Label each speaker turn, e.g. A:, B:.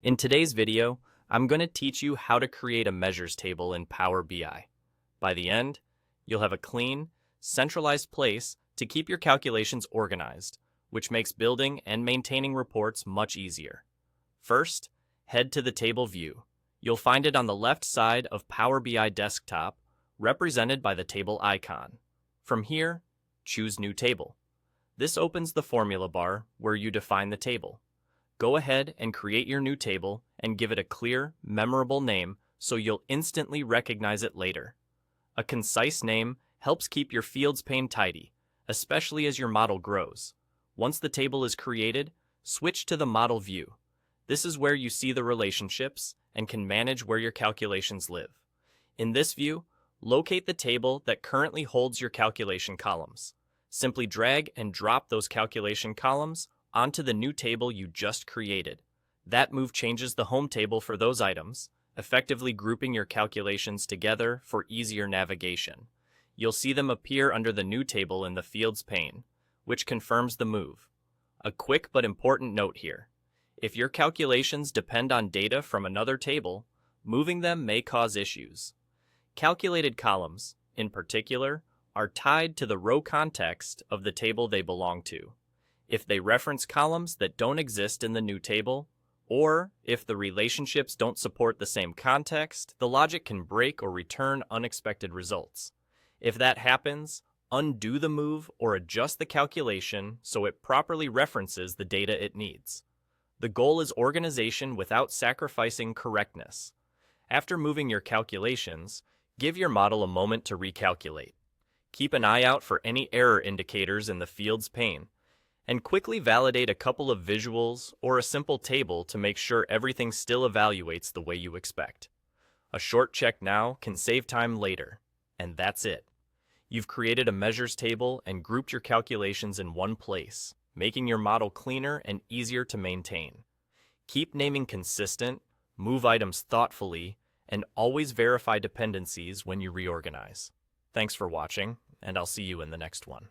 A: In today's video, I'm going to teach you how to create a measures table in Power BI. By the end, you'll have a clean, centralized place to keep your calculations organized, which makes building and maintaining reports much easier. First, head to the table view. You'll find it on the left side of Power BI desktop, represented by the table icon. From here, choose New Table. This opens the formula bar where you define the table. Go ahead and create your new table and give it a clear, memorable name so you'll instantly recognize it later. A concise name helps keep your fields pane tidy, especially as your model grows. Once the table is created, switch to the model view. This is where you see the relationships and can manage where your calculations live. In this view, locate the table that currently holds your calculation columns. Simply drag and drop those calculation columns onto the new table you just created. That move changes the home table for those items, effectively grouping your calculations together for easier navigation. You'll see them appear under the new table in the fields pane, which confirms the move. A quick but important note here. If your calculations depend on data from another table, moving them may cause issues. Calculated columns, in particular, are tied to the row context of the table they belong to. If they reference columns that don't exist in the new table, or if the relationships don't support the same context, the logic can break or return unexpected results. If that happens, undo the move or adjust the calculation so it properly references the data it needs. The goal is organization without sacrificing correctness. After moving your calculations, give your model a moment to recalculate. Keep an eye out for any error indicators in the fields pane, and quickly validate a couple of visuals or a simple table to make sure everything still evaluates the way you expect. A short check now can save time later, and that's it. You've created a measures table and grouped your calculations in one place, making your model cleaner and easier to maintain. Keep naming consistent, move items thoughtfully, and always verify dependencies when you reorganize. Thanks for watching, and I'll see you in the next one.